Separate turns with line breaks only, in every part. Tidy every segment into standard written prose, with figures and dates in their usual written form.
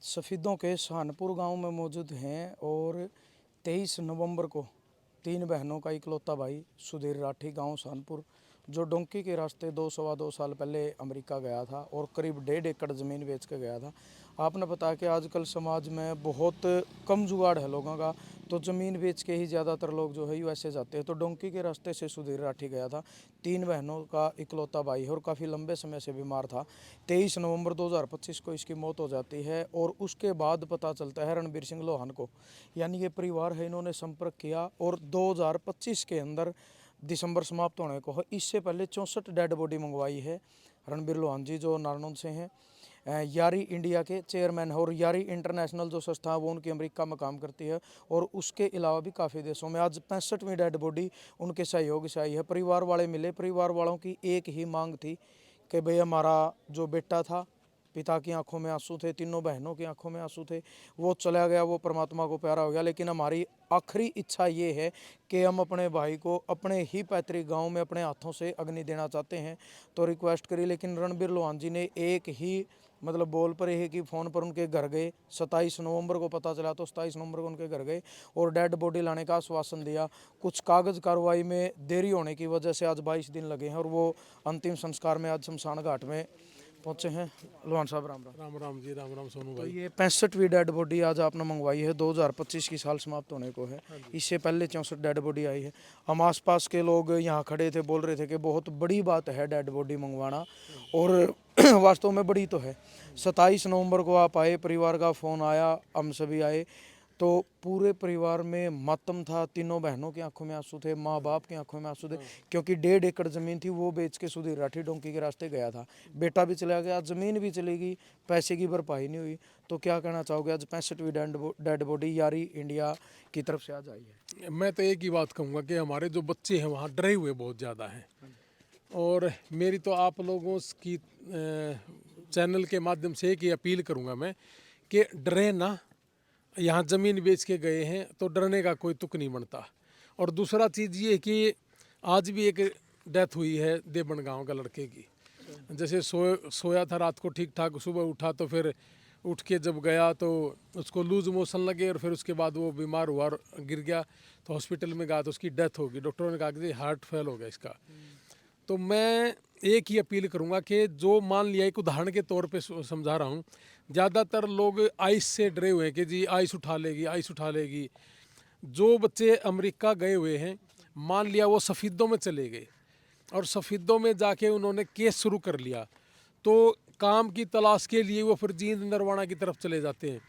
सफ़ीदों के सहानपुर गांव में मौजूद हैं और 23 नवंबर को तीन बहनों का इकलौता भाई सुधीर राठी गांव सहानपुर जो डोंकी के रास्ते 2 सवा 2 साल पहले अमेरिका गया था और करीब 1.5 एकड़ ज़मीन बेच के गया था। आपने बताया कि आजकल समाज में बहुत कम जुगाड़ है लोगों का, तो ज़मीन बेच के ही ज़्यादातर लोग जो है यूएसए जाते हैं। तो डोंकी के रास्ते से सुधीर राठी गया था, तीन बहनों का इकलौता भाई है और काफ़ी लंबे समय से बीमार था। 23 नवंबर 2025 को इसकी मौत हो जाती है और उसके बाद पता चलता है रणबीर सिंह लोहान को, यानी ये परिवार है, इन्होंने संपर्क किया और 2025 के अंदर दिसंबर समाप्त होने को है, इससे पहले 64 डेड बॉडी मंगवाई है। रणबीर लोहान जी जो नारनौल से हैं, यारी इंडिया के चेयरमैन है और यारी इंटरनेशनल जो संस्था है वो उनकी अमेरिका में काम करती है और उसके अलावा भी काफ़ी देशों में। आज 65वीं डेड बॉडी उनके सहयोग से आई है। परिवार वाले मिले, परिवार वालों की एक ही मांग थी कि भाई हमारा जो बेटा था, पिता की आंखों में आंसू थे, तीनों बहनों की आंखों में आंसू थे, वो चला गया, वो परमात्मा को प्यारा हो गया, लेकिन हमारी आखिरी इच्छा ये है कि हम अपने भाई को अपने ही पैतृक गांव में अपने हाथों से अग्नि देना चाहते हैं। तो रिक्वेस्ट करी, लेकिन रणबीर लोहान जी ने एक ही बोल पर ही कि फ़ोन पर उनके घर गए। 27 नवंबर को पता चला तो 27 नवंबर को उनके घर गए और डेड बॉडी लाने का आश्वासन दिया। कुछ कागज़ कार्रवाई में देरी होने की वजह से आज 22 दिन लगे हैं और वो अंतिम संस्कार में आज शमशान घाट में पहुंचे हैं। लोहान साहब राम राम।
राम राम जी, राम राम सोनू
तो
भाई।
ये 65वीं डेड बॉडी आज आपने मंगवाई है, 2025 की साल समाप्त होने को है। इससे पहले 64 डेड बॉडी आई है। हम आसपास के लोग यहाँ खड़े थे, बोल रहे थे कि बहुत बड़ी बात है डेड बॉडी मंगवाना, और वास्तव में बड़ी तो है। 27 नवंबर को आप आए, परिवार का फ़ोन आया, हम सभी आए, तो पूरे परिवार में मातम था। तीनों बहनों की आंखों में आंसू थे, माँ बाप की आंखों में आंसू थे, क्योंकि 1.5 एकड़ ज़मीन थी वो बेच के सुधीर राठी डोंकी के रास्ते गया था। बेटा भी चला गया, ज़मीन भी चली गई, पैसे की भरपाई नहीं हुई। तो क्या कहना चाहोगे? आज 65वीं डेड बॉडी यारी इंडिया की तरफ से आज आई है।
मैं तो एक ही बात कहूँगा कि हमारे जो बच्चे हैं वहाँ डरे हुए बहुत ज़्यादा हैं, और मेरी तो आप लोगों की चैनल के माध्यम से एक ही अपील करूँगा मैं कि डरे ना। यहाँ ज़मीन बेच के गए हैं तो डरने का कोई तुक नहीं बनता। और दूसरा चीज़ ये कि आज भी एक डेथ हुई है देवबन गाँव का लड़के की। जैसे सोया था रात को ठीक ठाक, सुबह उठा तो फिर उठ के जब गया तो उसको लूज मोशन लगे और फिर उसके बाद वो बीमार हुआ और गिर गया, तो हॉस्पिटल में गया तो उसकी डेथ हो गई। डॉक्टरों ने कहा कि हार्ट फेल हो गया इसका। तो मैं एक ही अपील करूंगा कि जो मान लिया, एक उदाहरण के तौर पे समझा रहा हूँ, ज़्यादातर लोग आइस से डरे हुए हैं कि जी आइस उठा लेगी, आइस उठा लेगी। जो बच्चे अमेरिका गए हुए हैं, मान लिया वो सफ़ीदों में चले गए और सफ़ीदों में जाके उन्होंने केस शुरू कर लिया, तो काम की तलाश के लिए वो फिर जींद नरवाना की तरफ चले जाते हैं।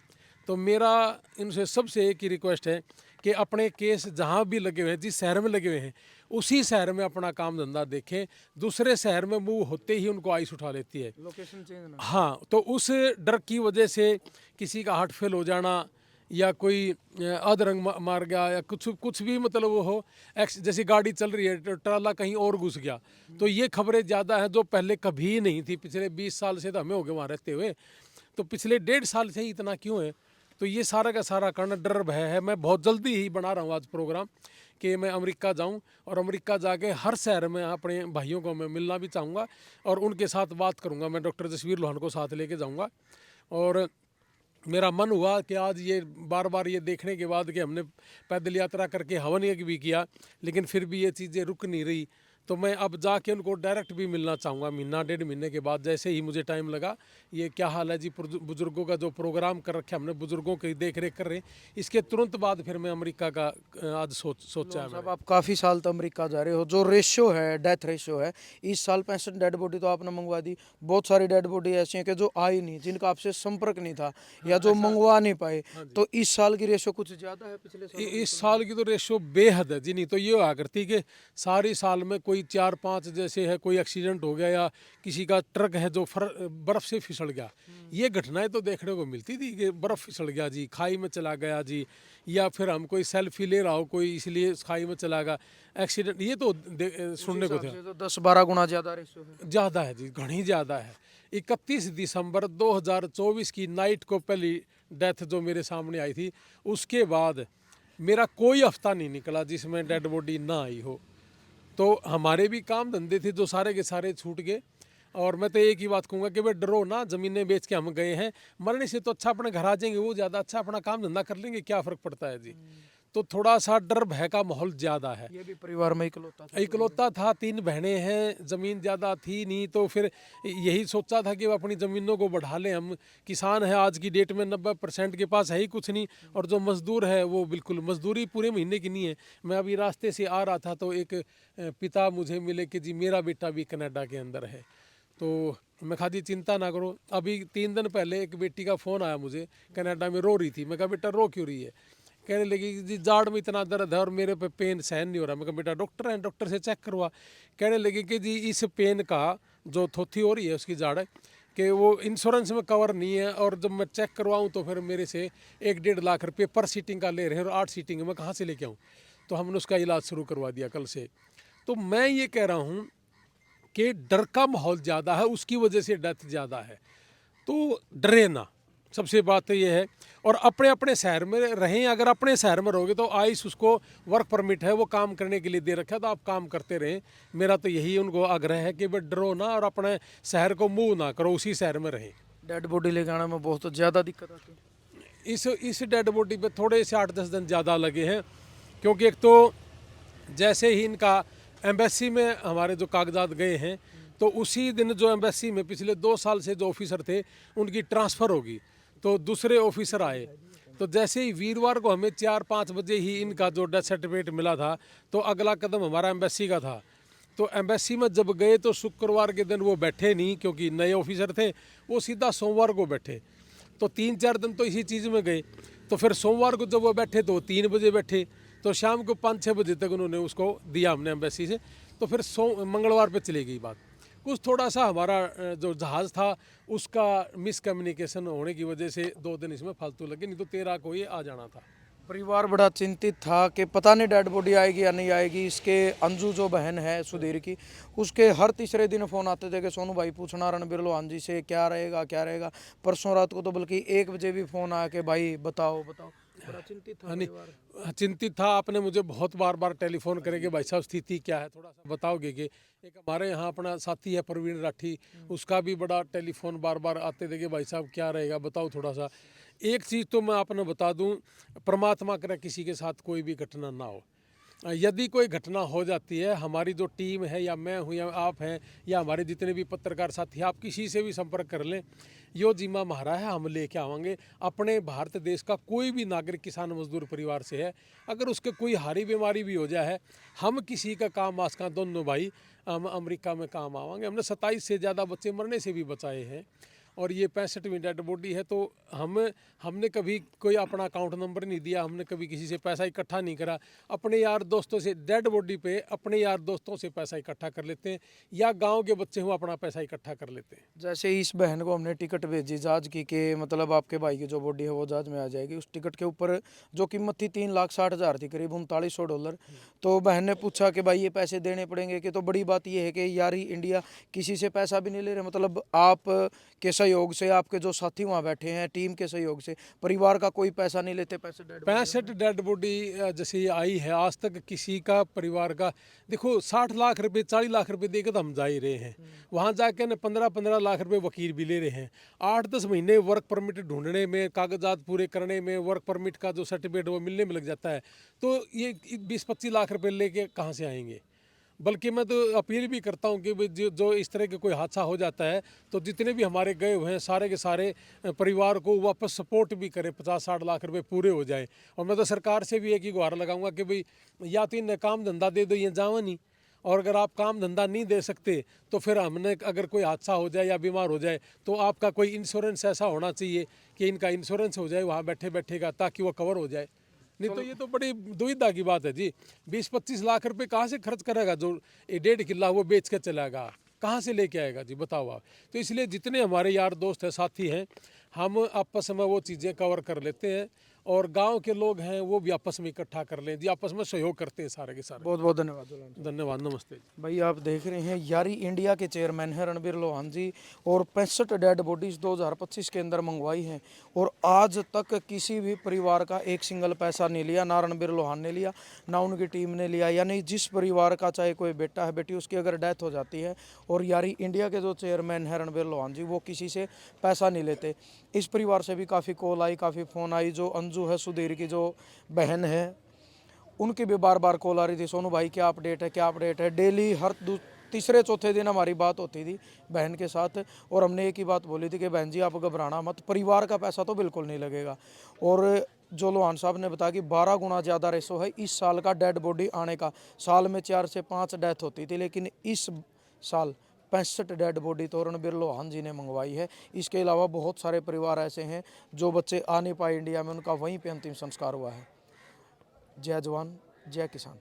तो मेरा इनसे सबसे एक ही रिक्वेस्ट है कि अपने केस जहाँ भी लगे हुए हैं, जिस शहर में लगे हुए हैं, उसी शहर में अपना काम धंधा देखें। दूसरे शहर में मूव होते ही उनको आइस उठा लेती है,
लोकेशन चेंज ना।
हाँ, तो उस डर की वजह से किसी का हार्ट फेल हो जाना या कोई अधरंग मार गया या कुछ भी वो हो, जैसे गाड़ी चल रही है ट्राला कहीं और घुस गया, तो ये खबरें ज़्यादा हैं जो पहले कभी नहीं थी। पिछले 20 साल से तो हमें हो गए वहाँ रहते हुए, तो पिछले 1.5 साल से ही इतना क्यों है? तो ये सारा का सारा कारण डर भय है। मैं बहुत जल्दी ही बना रहा हूँ आज प्रोग्राम कि मैं अमेरिका जाऊं और अमेरिका जाके हर शहर में अपने भाइयों को मैं मिलना भी चाहूँगा और उनके साथ बात करूँगा। मैं डॉक्टर जसवीर लोहान को साथ लेके जाऊँगा। और मेरा मन हुआ कि आज ये बार बार ये देखने के बाद कि हमने पैदल यात्रा करके हवन यज्ञ भी किया, लेकिन फिर भी ये चीज़ें रुक नहीं रही, तो मैं अब जाके उनको डायरेक्ट भी मिलना चाहूँगा। महीना 1.5 महीने के बाद जैसे ही मुझे टाइम लगा। ये क्या हाल है जी, बुज़ुर्गों का जो प्रोग्राम कर रखे हमने, बुज़ुर्गों की देख रेख कर रहे हैं, इसके तुरंत बाद फिर मैं अमेरिका का आज सोचा है
साहब
मैंने।
आप काफ़ी साल तो अमेरिका जा रहे हो, जो रेशियो है, डेथ रेशियो है, इस साल 65 डेड बॉडी तो आपने मंगवा दी। बहुत सारी डेड बॉडी ऐसी हैं कि जो आई नहीं, जिनका आपसे संपर्क नहीं था या जो मंगवा नहीं पाए। तो इस साल की रेशियो कुछ ज़्यादा है पिछले साल?
इस साल की तो रेशो बेहद है जी। नहीं तो ये हुआ करती कि सारी साल में कोई 4-5 जैसे है, कोई एक्सीडेंट हो गया या किसी का ट्रक है जो बर्फ़ से फिसल गया, ये घटनाएं तो देखने को मिलती थी कि बर्फ़ फिसल गया जी, खाई में चला गया जी, या फिर हम कोई सेल्फी ले रहा हो कोई इसलिए खाई में चला गया, एक्सीडेंट, ये तो सुनने को था।
तो 10-12 गुना ज़्यादा रेशियो है।
ज़्यादा है जी, घनी ज़्यादा है। 31 दिसंबर 2024 की नाइट को पहली डेथ जो मेरे सामने आई थी, उसके बाद मेरा कोई हफ्ता नहीं निकला जिसमें डेड बॉडी ना आई हो। तो हमारे भी काम धंधे थे जो सारे के सारे छूट गए। और मैं तो एक ही बात कहूँगा कि भाई डरो ना, ज़मीनें बेच के हम गए हैं, मरने से तो अच्छा अपने घर आ जाएंगे, वो ज़्यादा अच्छा, अपना काम धंधा कर लेंगे, क्या फ़र्क पड़ता है जी। तो थोड़ा सा डर भय का माहौल ज़्यादा है।
ये भी परिवार में इकलौता था?
इकलौता था, 3 बहनें हैं, ज़मीन ज़्यादा थी नहीं, तो फिर यही सोचा था कि अपनी ज़मीनों को बढ़ा लें। हम किसान हैं, आज की डेट में 90% के पास है ही कुछ नहीं, और जो मज़दूर है वो बिल्कुल मज़दूरी पूरे महीने की नहीं है। मैं अभी रास्ते से आ रहा था तो एक पिता मुझे मिले कि जी मेरा बेटा भी कनाडा के अंदर है। तो मैं कहा जी चिंता ना करो। अभी 3 दिन पहले एक बेटी का फ़ोन आया मुझे, कनाडा में रो रही थी। मैं कहा बेटा रो क्यों रही है? कहने लगी कि जी जाड़ में इतना दर्द है और मेरे पे पेन सहन नहीं हो रहा। मैं कहा बेटा डॉक्टर हैं, डॉक्टर से चेक करवा। कहने लगी कि जी इस पेन का जो थोथी हो रही है उसकी जाड़ है कि वो इंश्योरेंस में कवर नहीं है, और जब मैं चेक करवाऊँ तो फिर मेरे से 1-1.5 लाख रुपये पर सीटिंग का ले रहे हैं, और 8 सीटिंग मैं कहाँ से लेके आऊँ? तो हमने उसका इलाज शुरू करवा दिया कल से। तो मैं ये कह रहा हूँ कि डर का माहौल ज़्यादा है, उसकी वजह से डेथ ज़्यादा है। तो डरे ना, सबसे बात तो ये है। और अपने अपने शहर में रहें। अगर अपने शहर में रहोगे तो आइस उसको वर्क परमिट है, वो काम करने के लिए दे रखा है, तो आप काम करते रहें। मेरा तो यही उनको आग्रह है कि भाई डरो ना और अपने शहर को मूव ना करो, उसी शहर में रहें।
डेड बॉडी ले जाने में बहुत ज़्यादा दिक्कत आती है?
इस डेड बॉडी पे थोड़े से 8-10 दिन ज़्यादा लगे हैं, क्योंकि एक तो जैसे ही इनका एम्बेसी में हमारे जो कागजात गए हैं, तो उसी दिन जो एम्बेसी में पिछले 2 साल से जो ऑफिसर थे उनकी ट्रांसफ़र होगी, तो दूसरे ऑफिसर आए। तो जैसे ही वीरवार को हमें 4-5 बजे ही इनका जो डेथ सर्टिफिकेट मिला था, तो अगला कदम हमारा एम्बेसी का था। तो एम्बेसी में जब गए तो शुक्रवार के दिन वो बैठे नहीं, क्योंकि नए ऑफिसर थे, वो सीधा सोमवार को बैठे। तो 3-4 दिन तो इसी चीज़ में गए। तो फिर सोमवार को जब वो बैठे तो 3 बजे बैठे, तो शाम को 5-6 बजे तक उन्होंने उसको दिया हमने एम्बेसी से। तो फिर मंगलवार पे चली गई बात। कुछ थोड़ा सा हमारा जो जहाज़ था उसका मिसकम्युनिकेशन होने की वजह से 2 दिन इसमें फालतू लगे, नहीं तो 13 को ये आ जाना था।
परिवार बड़ा चिंतित था कि पता नहीं डेड बॉडी आएगी या नहीं आएगी। इसके अंजू जो बहन है सुधीर की, उसके हर तीसरे दिन फ़ोन आते थे कि सोनू भाई पूछना रणबीर लोहान जी से क्या रहेगा क्या रहेगा। परसों रात को तो बल्कि 1 बजे भी फ़ोन आया कि भाई बताओ बताओ। बड़ा चिंतित था परिवार।
चिंतित था। आपने मुझे बहुत बार बार टेलीफोन करेंगे भाई साहब स्थिति क्या है, थोड़ा सा बताओगे कि एक हमारे यहाँ अपना साथी है प्रवीण राठी, उसका भी बड़ा टेलीफोन बार बार आते थे कि भाई साहब क्या रहेगा बताओ थोड़ा सा। एक चीज़ तो मैं आपने बता दूं, परमात्मा करे किसी के साथ कोई भी घटना ना हो। यदि कोई घटना हो जाती है, हमारी जो टीम है या मैं हूँ या आप हैं या हमारे जितने भी पत्रकार साथी हैं, आप किसी से भी संपर्क कर लें, यो जिम्मा हमारा है, हम लेके आवांगे। अपने भारत देश का कोई भी नागरिक किसान मजदूर परिवार से है, अगर उसके कोई हारी बीमारी भी हो जाए है, हम किसी का काम आसका दोनों भाई हम अमेरिका में काम आवांगे। हमने 27 से ज़्यादा बच्चे मरने से भी बचाए हैं, और ये 65वीं डेड बॉडी है। तो हमने कभी कोई अपना अकाउंट नंबर नहीं दिया, हमने कभी किसी से पैसा इकट्ठा नहीं करा। अपने यार दोस्तों से डेड बॉडी पे अपने यार दोस्तों से पैसा इकट्ठा कर लेते हैं, या गांव के बच्चे हों अपना पैसा इकट्ठा कर लेते हैं।
जैसे इस बहन को हमने टिकट भेजी जहाज की कि मतलब आपके भाई की जो बॉडी है वो जहाज में आ जाएगी, उस टिकट के ऊपर जो कीमत थी 3,60,000 थी, करीब $3900। तो बहन ने पूछा कि भाई ये पैसे देने पड़ेंगे कि? तो बड़ी बात ये है कि यार ही इंडिया किसी से पैसा भी नहीं ले रहे, मतलब आप के सहयोग से, आपके जो साथी वहाँ बैठे हैं टीम के सहयोग से, परिवार का कोई पैसा नहीं लेते। पैसे
65 डेड बॉडी जैसे ये आई है, आज तक किसी का परिवार का देखो 60 लाख रुपए 40 लाख रुपए देकर तो हम जा ही रहे हैं, वहाँ जाके न 15-15 लाख रुपए वकील भी ले रहे हैं। 8-10 महीने वर्क परमिट ढूंढने में, कागजात पूरे करने में, वर्क परमिट का जो सर्टिफिकेट वो मिलने में लग जाता है। तो ये 20-25 लाख रुपए लेके कहाँ से आएंगे? बल्कि मैं तो अपील भी करता हूँ कि जो इस तरह के कोई हादसा हो जाता है, तो जितने भी हमारे गए हुए हैं सारे के सारे परिवार को वापस सपोर्ट भी करें, 50-60 लाख रुपए पूरे हो जाए। और मैं तो सरकार से भी एक ही गुहार लगाऊंगा कि भाई या तो इन्हें काम धंधा दे दो, ये जावा नहीं, और अगर आप काम धंधा नहीं दे सकते तो फिर हमने अगर कोई हादसा हो जाए या बीमार हो जाए तो आपका कोई इंश्योरेंस ऐसा होना चाहिए कि इनका इंश्योरेंस हो जाए वहाँ बैठे बैठेगा, ताकि वो कवर हो जाए। नहीं तो ये तो बड़ी दुविधा की बात है जी। 20-25 लाख रुपए कहाँ से खर्च करेगा? जो 1.5 किला वो बेच के चलेगा, कहाँ से लेके आएगा जी, बताओ आप। तो इसलिए जितने हमारे यार दोस्त हैं साथी हैं, हम आपस में वो चीज़ें कवर कर लेते हैं। और गांव के लोग हैं वो भी आपस में इकट्ठा कर लें जी, आपस में सहयोग करते हैं सारे के सारे।
बहुत बहुत धन्यवाद दुलान जी।
धन्यवाद, नमस्ते जी।
भाई आप देख रहे हैं यारी इंडिया के चेयरमैन हैं रणबीर लोहान जी, और 65 डेड बॉडीज 2025 के अंदर मंगवाई हैं, और आज तक किसी भी परिवार का एक सिंगल पैसा नहीं लिया, ना रणबीर लोहान ने लिया ना उनकी टीम ने लिया। यानी जिस परिवार का चाहे कोई बेटा है बेटी, उसकी अगर डेथ हो जाती है, और यारी इंडिया के जो चेयरमैन हैं रणबीर लोहान जी, वो किसी से पैसा नहीं लेते। इस परिवार से भी काफ़ी कॉल आई, काफ़ी फ़ोन आई। जो अंजू है, सुधीर की जो बहन है, उनकी भी बार बार कॉल आ रही थी, सोनू भाई क्या अपडेट है, क्या अपडेट है। डेली हर तीसरे चौथे दिन हमारी बात होती थी बहन के साथ, और हमने एक ही बात बोली थी कि बहन जी आप घबराना मत, परिवार का पैसा तो बिल्कुल नहीं लगेगा। और जो लोहान साहब ने बताया कि 12 गुना ज़्यादा रेशो है इस साल का डेड बॉडी आने का। साल में 4 से 5 डेथ होती थी, लेकिन इस साल 65 डेड बॉडी तो रणबीर लोहान जी ने मंगवाई है। इसके अलावा बहुत सारे परिवार ऐसे हैं जो बच्चे आ नहीं पाए इंडिया में, उनका वहीं पर अंतिम संस्कार हुआ है। जय जवान जय किसान।